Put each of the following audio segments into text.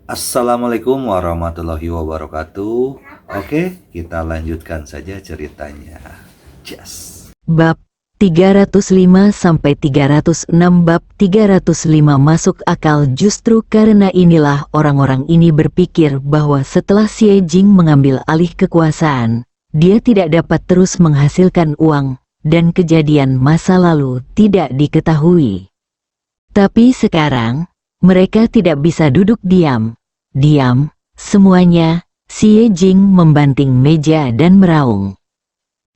Assalamualaikum warahmatullahi wabarakatuh. Oke, kita lanjutkan saja ceritanya. Just. Bab 305-306. Bab 305 masuk akal. Justru karena inilah orang-orang ini berpikir bahwa setelah Xie Jing mengambil alih kekuasaan, dia tidak dapat terus menghasilkan uang, dan kejadian masa lalu tidak diketahui. Tapi sekarang, mereka tidak bisa duduk diam. Diam, semuanya. Xie Jing membanting meja dan meraung.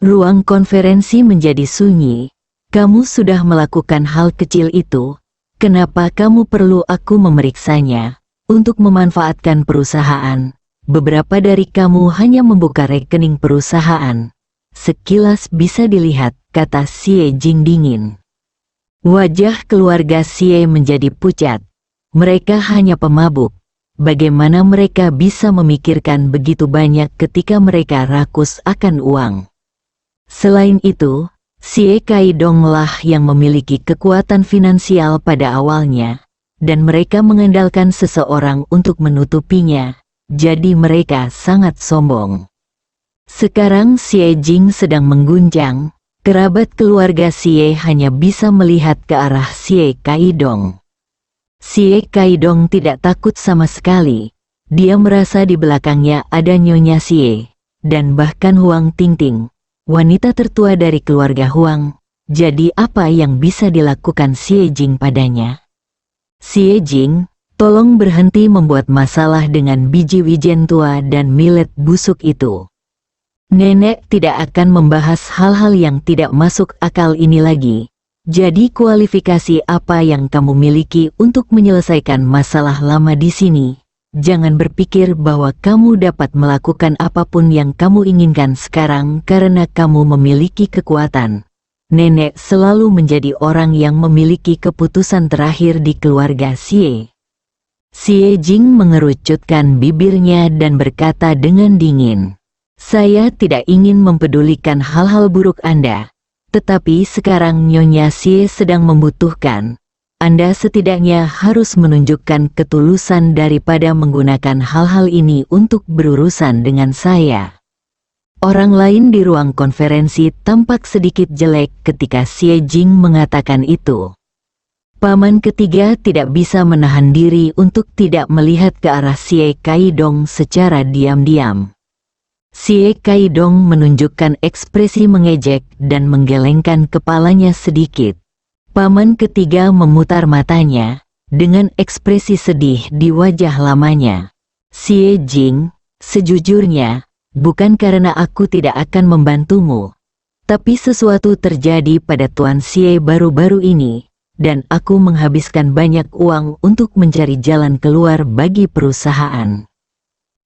Ruang konferensi menjadi sunyi. Kamu sudah melakukan hal kecil itu. Kenapa kamu perlu aku memeriksanya? Untuk memanfaatkan perusahaan. Beberapa dari kamu hanya membuka rekening perusahaan. Sekilas bisa dilihat, kata Xie Jing dingin. Wajah keluarga Xie menjadi pucat. Mereka hanya pemabuk. Bagaimana mereka bisa memikirkan begitu banyak ketika mereka rakus akan uang? Selain itu, Xie Kaidong lah yang memiliki kekuatan finansial pada awalnya, dan mereka mengandalkan seseorang untuk menutupinya, jadi mereka sangat sombong. Sekarang Xie Jing sedang mengguncang, kerabat keluarga Xie hanya bisa melihat ke arah Xie Kaidong. Xie Kaidong tidak takut sama sekali. Dia merasa di belakangnya ada Nyonya Xie, dan bahkan Huang Tingting, wanita tertua dari keluarga Huang. Jadi apa yang bisa dilakukan Xie Jing padanya? Xie Jing, tolong berhenti membuat masalah dengan biji wijen tua dan millet busuk itu. Nenek tidak akan membahas hal-hal yang tidak masuk akal ini lagi. Jadi kualifikasi apa yang kamu miliki untuk menyelesaikan masalah lama di sini? Jangan berpikir bahwa kamu dapat melakukan apapun yang kamu inginkan sekarang karena kamu memiliki kekuatan. Nenek selalu menjadi orang yang memiliki keputusan terakhir di keluarga Xie. Xie Jing mengerucutkan bibirnya dan berkata dengan dingin, "Saya tidak ingin mempedulikan hal-hal buruk Anda. Tetapi sekarang Nyonya Xie sedang membutuhkan. Anda setidaknya harus menunjukkan ketulusan daripada menggunakan hal-hal ini untuk berurusan dengan saya." Orang lain di ruang konferensi tampak sedikit jelek ketika Xie Jing mengatakan itu. Paman ketiga tidak bisa menahan diri untuk tidak melihat ke arah Xie Kaidong secara diam-diam. Xie Kaidong menunjukkan ekspresi mengejek dan menggelengkan kepalanya sedikit. Paman ketiga memutar matanya, dengan ekspresi sedih di wajah lamanya. Xie Jing, sejujurnya, bukan karena aku tidak akan membantumu. Tapi sesuatu terjadi pada Tuan Xie baru-baru ini, dan aku menghabiskan banyak uang untuk mencari jalan keluar bagi perusahaan.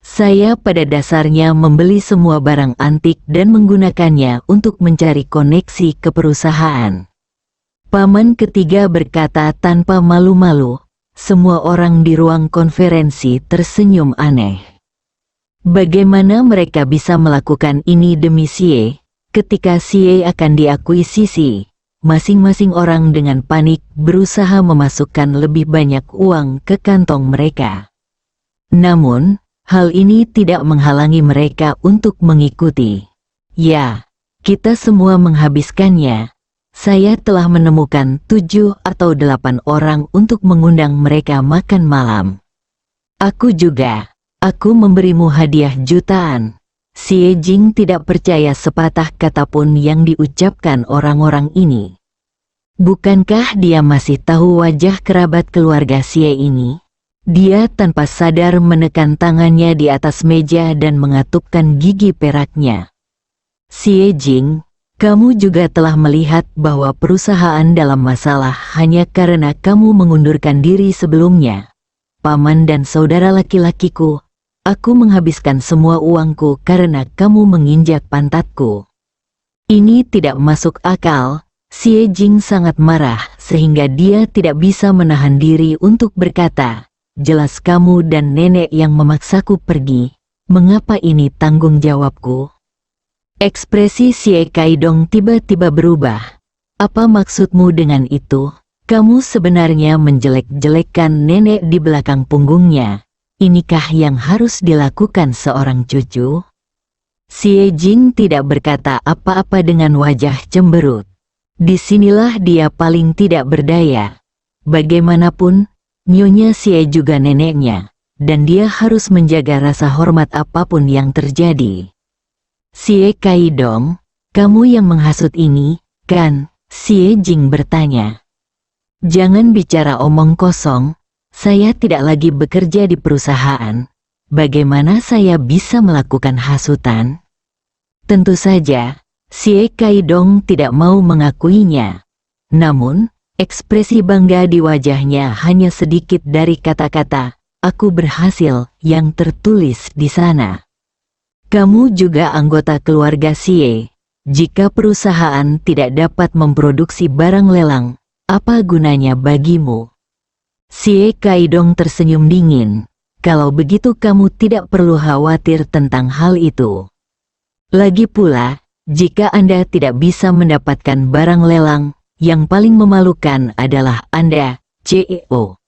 Saya pada dasarnya membeli semua barang antik dan menggunakannya untuk mencari koneksi ke perusahaan. Paman ketiga berkata tanpa malu-malu. Semua orang di ruang konferensi tersenyum aneh. Bagaimana mereka bisa melakukan ini demi Xie? Ketika Xie akan diakuisisi, masing-masing orang dengan panik berusaha memasukkan lebih banyak uang ke kantong mereka. Namun, hal ini tidak menghalangi mereka untuk mengikuti. Ya, kita semua menghabiskannya. Saya telah menemukan 7 atau 8 orang untuk mengundang mereka makan malam. Aku juga. Aku memberimu hadiah jutaan. Xie Jing tidak percaya sepatah kata pun yang diucapkan orang-orang ini. Bukankah dia masih tahu wajah kerabat keluarga Xie ini? Dia tanpa sadar menekan tangannya di atas meja dan mengatupkan gigi peraknya. Xie Jing, kamu juga telah melihat bahwa perusahaan dalam masalah hanya karena kamu mengundurkan diri sebelumnya. Paman dan saudara laki-lakiku, aku menghabiskan semua uangku karena kamu menginjak pantatku. Ini tidak masuk akal. Xie Jing sangat marah sehingga dia tidak bisa menahan diri untuk berkata, "Jelas kamu dan nenek yang memaksaku pergi. Mengapa ini tanggung jawabku?" Ekspresi Xie Kaidong tiba-tiba berubah. "Apa maksudmu dengan itu? Kamu sebenarnya menjelek-jelekkan nenek di belakang punggungnya. inikah yang harus dilakukan seorang cucu? Xie Jing tidak berkata apa-apa dengan wajah cemberut. Disinilah dia paling tidak berdaya. Bagaimanapun, Nyonya Xie juga neneknya, dan dia harus menjaga rasa hormat apapun yang terjadi. Xie Kaidong, kamu yang menghasut ini, kan? Xie Jing bertanya. Jangan bicara omong kosong, saya tidak lagi bekerja di perusahaan. Bagaimana saya bisa melakukan hasutan? Tentu saja, Xie Kaidong tidak mau mengakuinya. Namun, ekspresi bangga di wajahnya hanya sedikit dari kata-kata, "Aku berhasil," yang tertulis di sana. Kamu juga anggota keluarga Xie. Jika perusahaan tidak dapat memproduksi barang lelang, apa gunanya bagimu? Xie Kaidong tersenyum dingin. Kalau begitu kamu tidak perlu khawatir tentang hal itu. Lagi pula, jika Anda tidak bisa mendapatkan barang lelang, yang paling memalukan adalah Anda, CEO.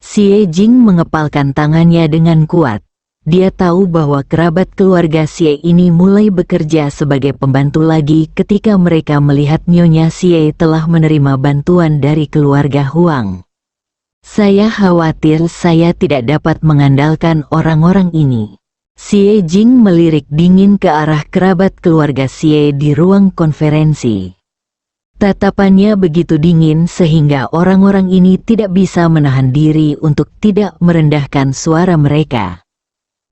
Xie Jing mengepalkan tangannya dengan kuat. Dia tahu bahwa kerabat keluarga Xie ini mulai bekerja sebagai pembantu lagi ketika mereka melihat Nyonya Xie telah menerima bantuan dari keluarga Huang. Saya khawatir saya tidak dapat mengandalkan orang-orang ini. Xie Jing melirik dingin ke arah kerabat keluarga Xie di ruang konferensi. Tatapannya begitu dingin sehingga orang-orang ini tidak bisa menahan diri untuk tidak merendahkan suara mereka.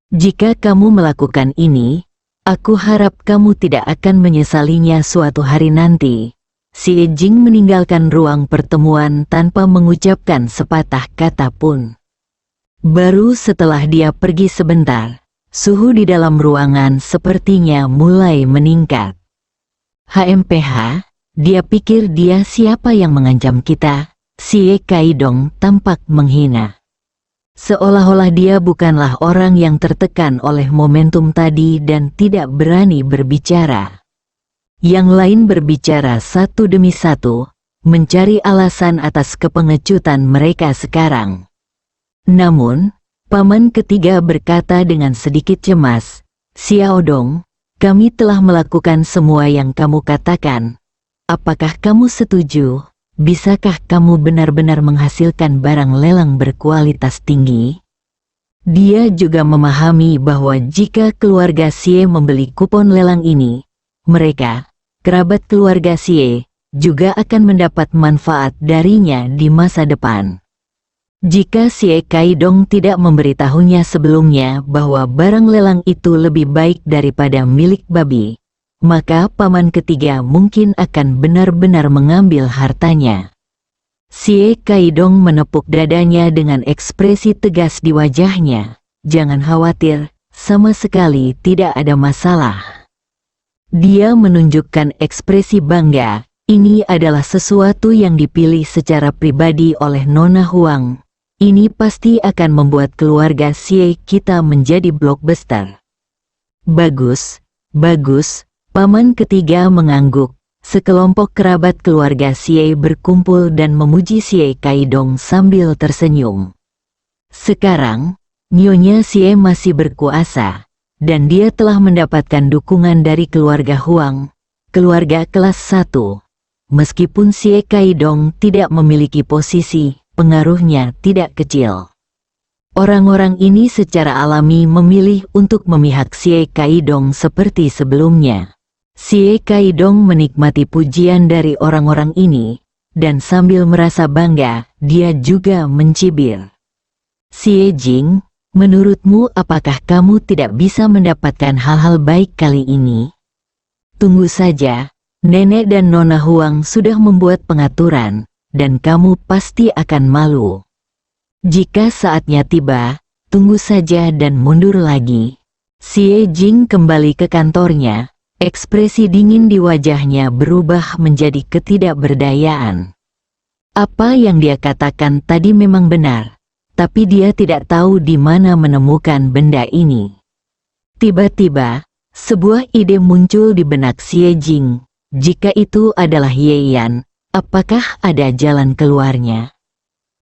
Jika kamu melakukan ini, aku harap kamu tidak akan menyesalinya suatu hari nanti. Xie Jing meninggalkan ruang pertemuan tanpa mengucapkan sepatah kata pun. Baru setelah dia pergi sebentar, suhu di dalam ruangan sepertinya mulai meningkat. HMPH, dia pikir dia siapa yang mengancam kita? Xie Kaidong tampak menghina. Seolah-olah dia bukanlah orang yang tertekan oleh momentum tadi dan tidak berani berbicara. Yang lain berbicara satu demi satu, mencari alasan atas kepengecutan mereka sekarang. Namun, paman ketiga berkata dengan sedikit cemas, "Xiao Dong, kami telah melakukan semua yang kamu katakan. Apakah kamu setuju? Bisakah kamu benar-benar menghasilkan barang lelang berkualitas tinggi?" Dia juga memahami bahwa jika keluarga Xie membeli kupon lelang ini, mereka, kerabat keluarga Xie, juga akan mendapat manfaat darinya di masa depan. Jika Xie Kaidong tidak memberitahunya sebelumnya bahwa barang lelang itu lebih baik daripada milik babi, maka paman ketiga mungkin akan benar-benar mengambil hartanya. Xie Kaidong menepuk dadanya dengan ekspresi tegas di wajahnya. Jangan khawatir, sama sekali tidak ada masalah. Dia menunjukkan ekspresi bangga. Ini adalah sesuatu yang dipilih secara pribadi oleh Nona Huang. Ini pasti akan membuat keluarga Xie kita menjadi blockbuster. Bagus, bagus. Paman ketiga mengangguk. Sekelompok kerabat keluarga Xie berkumpul dan memuji Xie Kaidong sambil tersenyum. Sekarang, Nyonya Xie masih berkuasa, dan dia telah mendapatkan dukungan dari keluarga Huang, keluarga kelas 1. Meskipun Xie Kaidong tidak memiliki posisi, pengaruhnya tidak kecil. Orang-orang ini secara alami memilih untuk memihak Xie Kaidong seperti sebelumnya. Xie Kaidong menikmati pujian dari orang-orang ini, dan sambil merasa bangga, dia juga mencibir. Xie Jing, menurutmu apakah kamu tidak bisa mendapatkan hal-hal baik kali ini? Tunggu saja, Nenek dan Nona Huang sudah membuat pengaturan, dan kamu pasti akan malu. Jika saatnya tiba, tunggu saja dan mundur lagi. Xie Jing kembali ke kantornya. Ekspresi dingin di wajahnya berubah menjadi ketidakberdayaan. Apa yang dia katakan tadi memang benar, tapi dia tidak tahu di mana menemukan benda ini. Tiba-tiba, sebuah ide muncul di benak Xie Jing. Jika itu adalah Ye Yan, apakah ada jalan keluarnya?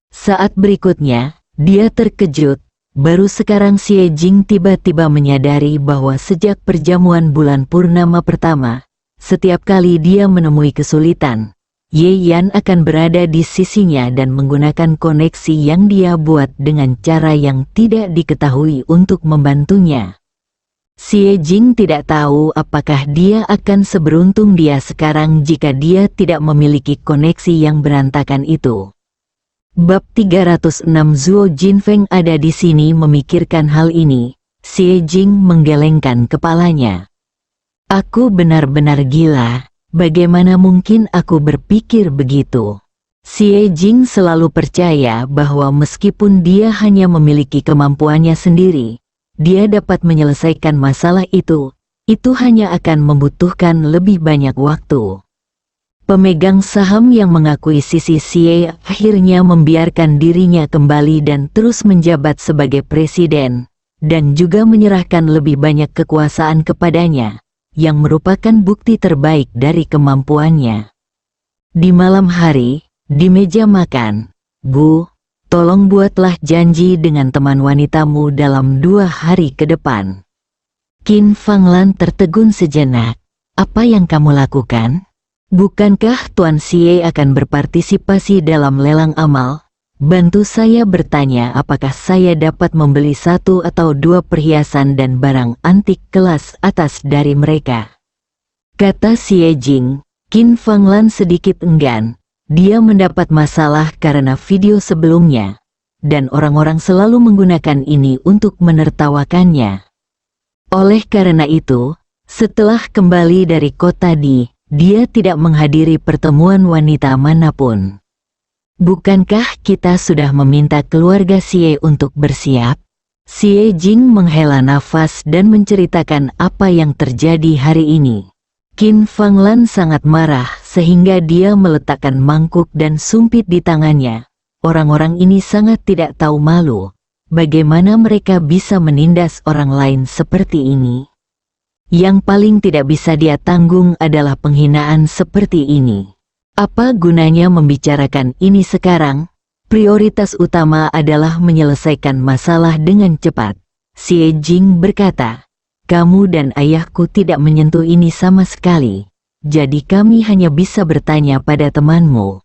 Saat berikutnya, dia terkejut. Baru sekarang Xie Jing tiba-tiba menyadari bahwa sejak perjamuan bulan purnama pertama, setiap kali dia menemui kesulitan, Ye Yan akan berada di sisinya dan menggunakan koneksi yang dia buat dengan cara yang tidak diketahui untuk membantunya. Xie Jing tidak tahu apakah dia akan seberuntung dia sekarang jika dia tidak memiliki koneksi yang berantakan itu. Bab 306 Zuo Jinfeng ada di sini memikirkan hal ini. Xie Jing menggelengkan kepalanya. Aku benar-benar gila, bagaimana mungkin aku berpikir begitu? Xie Jing selalu percaya bahwa meskipun dia hanya memiliki kemampuannya sendiri, dia dapat menyelesaikan masalah itu hanya akan membutuhkan lebih banyak waktu. Pemegang saham yang mengakui sisi Xie akhirnya membiarkan dirinya kembali dan terus menjabat sebagai presiden, dan juga menyerahkan lebih banyak kekuasaan kepadanya, yang merupakan bukti terbaik dari kemampuannya. Di malam hari, di meja makan, Bu, tolong buatlah janji dengan teman wanitamu dalam 2 hari ke depan. Qin Fanglan tertegun sejenak. Apa yang kamu lakukan? Bukankah Tuan Xie akan berpartisipasi dalam lelang amal? Bantu saya bertanya apakah saya dapat membeli 1 atau 2 perhiasan dan barang antik kelas atas dari mereka. Kata Xie Jing. Qin Fanglan sedikit enggan. Dia mendapat masalah karena video sebelumnya, dan orang-orang selalu menggunakan ini untuk menertawakannya. Oleh karena itu, setelah kembali dari kota dia tidak menghadiri pertemuan wanita manapun. Bukankah kita sudah meminta keluarga Xie untuk bersiap? Xie Jing menghela nafas dan menceritakan apa yang terjadi hari ini. Qin Fanglan sangat marah sehingga dia meletakkan mangkuk dan sumpit di tangannya. Orang-orang ini sangat tidak tahu malu. Bagaimana mereka bisa menindas orang lain seperti ini? Yang paling tidak bisa dia tanggung adalah penghinaan seperti ini. Apa gunanya membicarakan ini sekarang? Prioritas utama adalah menyelesaikan masalah dengan cepat. Xie Jing berkata, kamu dan ayahku tidak menyentuh ini sama sekali. Jadi kami hanya bisa bertanya pada temanmu.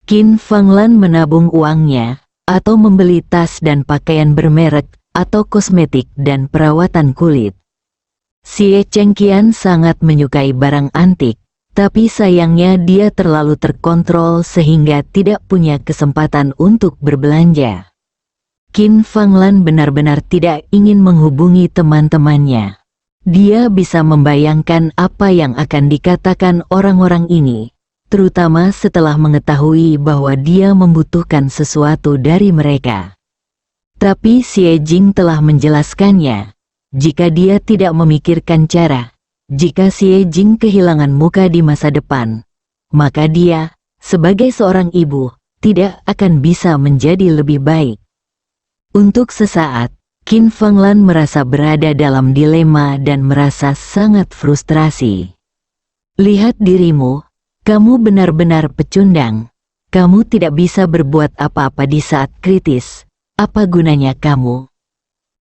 Qin Fanglan menabung uangnya, atau membeli tas dan pakaian bermerek, atau kosmetik dan perawatan kulit. Xie Chengqian sangat menyukai barang antik, tapi sayangnya dia terlalu terkontrol sehingga tidak punya kesempatan untuk berbelanja. Qin Fanglan benar-benar tidak ingin menghubungi teman-temannya. Dia bisa membayangkan apa yang akan dikatakan orang-orang ini, terutama setelah mengetahui bahwa dia membutuhkan sesuatu dari mereka. Tapi Xie Jing telah menjelaskannya. Jika dia tidak memikirkan cara, jika Xie Jing kehilangan muka di masa depan, maka dia, sebagai seorang ibu, tidak akan bisa menjadi lebih baik. Untuk sesaat, Qin Fanglan merasa berada dalam dilema dan merasa sangat frustrasi. Lihat dirimu, kamu benar-benar pecundang. Kamu tidak bisa berbuat apa-apa di saat kritis. Apa gunanya kamu?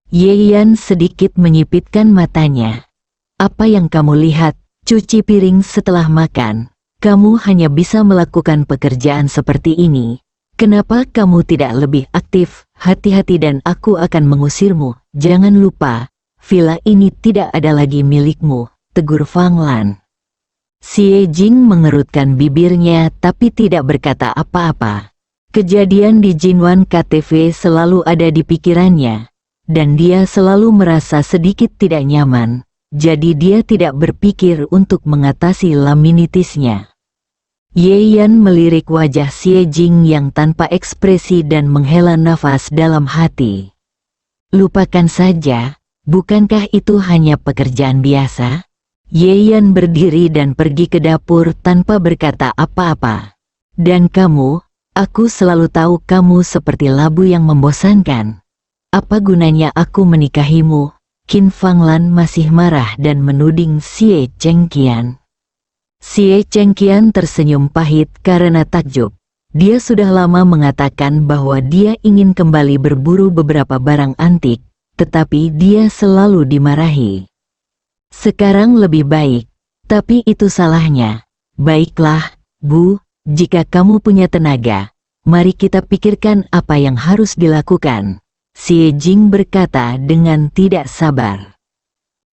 Ye Yan sedikit menyipitkan matanya. Apa yang kamu lihat? Cuci piring setelah makan. Kamu hanya bisa melakukan pekerjaan seperti ini. Kenapa kamu tidak lebih aktif? Hati-hati dan aku akan mengusirmu. Jangan lupa, villa ini tidak ada lagi milikmu, tegur Fanglan. Xie Jing mengerutkan bibirnya tapi tidak berkata apa-apa. Kejadian di Jinwan KTV selalu ada di pikirannya. Dan dia selalu merasa sedikit tidak nyaman, jadi dia tidak berpikir untuk mengatasi laminitisnya. Ye Yan melirik wajah Xie Jing yang tanpa ekspresi dan menghela nafas dalam hati. Lupakan saja, bukankah itu hanya pekerjaan biasa? Ye Yan berdiri dan pergi ke dapur tanpa berkata apa-apa. Dan kamu, aku selalu tahu kamu seperti labu yang membosankan. Apa gunanya aku menikahimu? Qin Fanglan masih marah dan menuding Xie Chengqian. Xie Chengqian tersenyum pahit karena takjub. Dia sudah lama mengatakan bahwa dia ingin kembali berburu beberapa barang antik, tetapi dia selalu dimarahi. Sekarang lebih baik, tapi itu salahnya. Baiklah, Bu, jika kamu punya tenaga, mari kita pikirkan apa yang harus dilakukan. Xie Jing berkata dengan tidak sabar.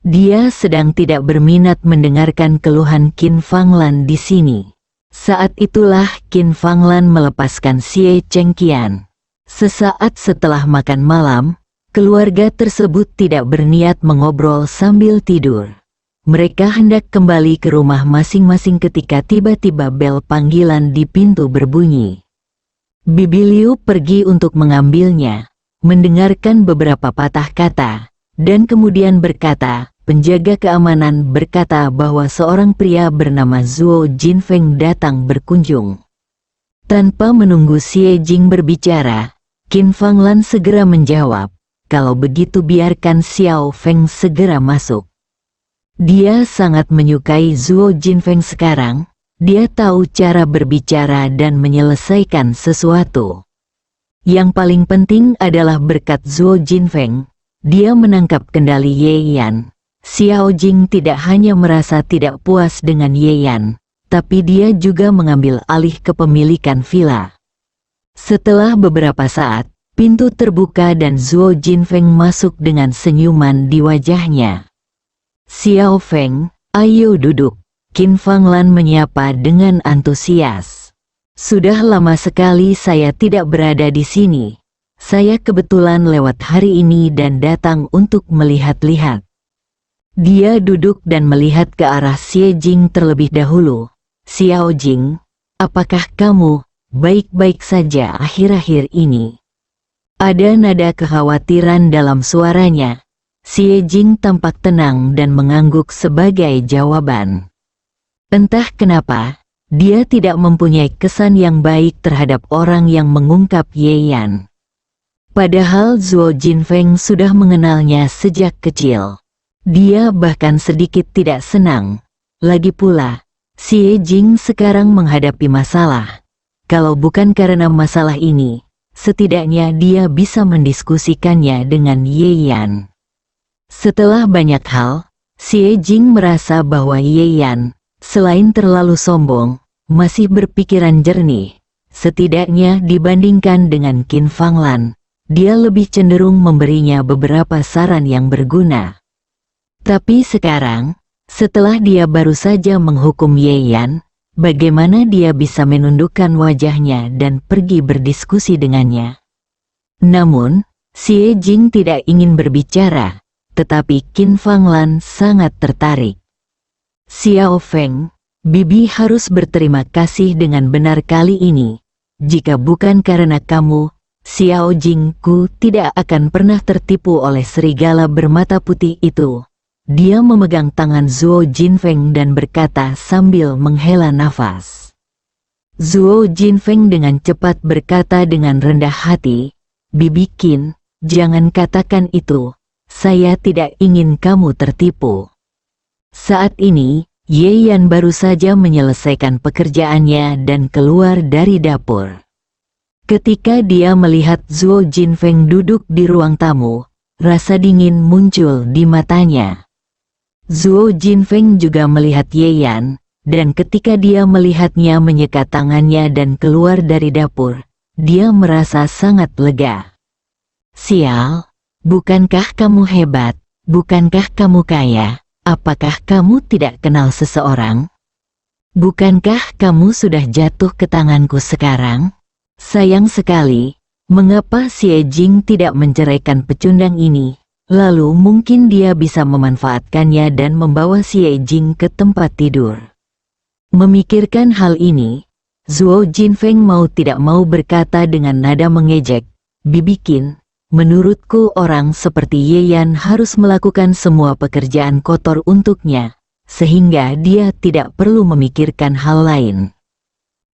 Dia sedang tidak berminat mendengarkan keluhan Qin Fanglan di sini. Saat itulah Qin Fanglan melepaskan Xie Chengqian. Sesaat setelah makan malam, keluarga tersebut tidak berniat mengobrol sambil tidur. Mereka hendak kembali ke rumah masing-masing ketika tiba-tiba bel panggilan di pintu berbunyi. Bibi Liu pergi untuk mengambilnya, mendengarkan beberapa patah kata, dan kemudian berkata, penjaga keamanan berkata bahwa seorang pria bernama Zhuo Jinfeng datang berkunjung. Tanpa menunggu Xie Jing berbicara, Qin Fanglan segera menjawab, kalau begitu biarkan Xiao Feng segera masuk. Dia sangat menyukai Zhuo Jinfeng sekarang, dia tahu cara berbicara dan menyelesaikan sesuatu. Yang paling penting adalah berkat Zhuo Jinfeng, dia menangkap kendali Ye Yan. Xiao Jing tidak hanya merasa tidak puas dengan Ye Yan, tapi dia juga mengambil alih kepemilikan villa. Setelah beberapa saat, pintu terbuka dan Zhuo Jinfeng masuk dengan senyuman di wajahnya. Xiao Feng, ayo duduk. Qin Fanglan menyapa dengan antusias. Sudah lama sekali saya tidak berada di sini. Saya kebetulan lewat hari ini dan datang untuk melihat-lihat. Dia duduk dan melihat ke arah Xie Jing terlebih dahulu. Xiao Jing, apakah kamu baik-baik saja akhir-akhir ini? Ada nada kekhawatiran dalam suaranya. Xie Jing tampak tenang dan mengangguk sebagai jawaban. Entah kenapa, dia tidak mempunyai kesan yang baik terhadap orang yang mengungkap Ye Yan. Padahal Zhuo Jinfeng sudah mengenalnya sejak kecil. Dia bahkan sedikit tidak senang. Lagi pula, Xie Jing sekarang menghadapi masalah. Kalau bukan karena masalah ini, setidaknya dia bisa mendiskusikannya dengan Ye Yan. Setelah banyak hal, Xie Jing merasa bahwa Ye Yan, selain terlalu sombong, masih berpikiran jernih. Setidaknya dibandingkan dengan Qin Fanglan, dia lebih cenderung memberinya beberapa saran yang berguna. Tapi sekarang, setelah dia baru saja menghukum Ye Yan, bagaimana dia bisa menundukkan wajahnya dan pergi berdiskusi dengannya? Namun, Xie Jing tidak ingin berbicara, tetapi Qin Fanglan sangat tertarik. Xiao Feng, Bibi harus berterima kasih dengan benar kali ini. Jika bukan karena kamu, Xiao Jing ku tidak akan pernah tertipu oleh serigala bermata putih itu. Dia memegang tangan Zhuo Jinfeng dan berkata sambil menghela nafas. Zhuo Jinfeng dengan cepat berkata dengan rendah hati, Bibi Qin, jangan katakan itu, saya tidak ingin kamu tertipu. Saat ini, Ye Yan baru saja menyelesaikan pekerjaannya dan keluar dari dapur. Ketika dia melihat Zhuo Jinfeng duduk di ruang tamu, rasa dingin muncul di matanya. Zhuo Jinfeng juga melihat Ye Yan, dan ketika dia melihatnya menyekat tangannya dan keluar dari dapur, dia merasa sangat lega. Sial, bukankah kamu hebat, bukankah kamu kaya, apakah kamu tidak kenal seseorang? Bukankah kamu sudah jatuh ke tanganku sekarang? Sayang sekali, mengapa Xie Jing tidak menceraikan pecundang ini? Lalu mungkin dia bisa memanfaatkannya dan membawa Xie Jing ke tempat tidur. Memikirkan hal ini, Zhuo Jinfeng mau tidak mau berkata dengan nada mengejek, Bibi Qin, menurutku orang seperti Ye Yan harus melakukan semua pekerjaan kotor untuknya, sehingga dia tidak perlu memikirkan hal lain.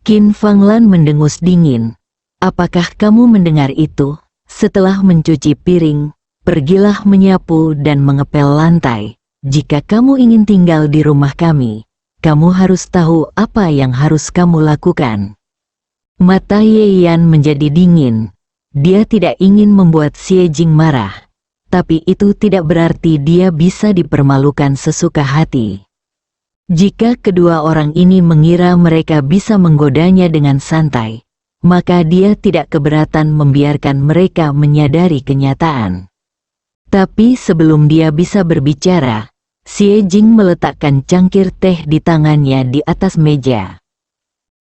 Qin Fanglan mendengus dingin. Apakah kamu mendengar itu? Setelah mencuci piring, pergilah menyapu dan mengepel lantai. Jika kamu ingin tinggal di rumah kami, kamu harus tahu apa yang harus kamu lakukan. Mata Ye Yan menjadi dingin. Dia tidak ingin membuat Xie Jing marah. Tapi itu tidak berarti dia bisa dipermalukan sesuka hati. Jika kedua orang ini mengira mereka bisa menggodanya dengan santai, maka dia tidak keberatan membiarkan mereka menyadari kenyataan. Tapi sebelum dia bisa berbicara, Xie Jing meletakkan cangkir teh di tangannya di atas meja.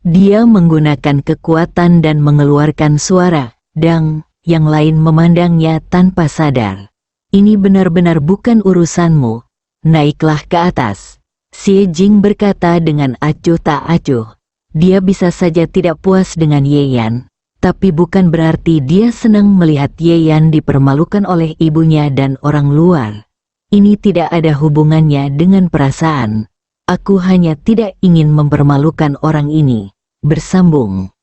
Dia menggunakan kekuatan dan mengeluarkan suara, dang, yang lain memandangnya tanpa sadar. Ini benar-benar bukan urusanmu, naiklah ke atas. Xie Jing berkata dengan acuh tak acuh. Dia bisa saja tidak puas dengan Ye Yan, tapi bukan berarti dia senang melihat Ye Yan dipermalukan oleh ibunya dan orang luar. Ini tidak ada hubungannya dengan perasaan. Aku hanya tidak ingin mempermalukan orang ini. Bersambung.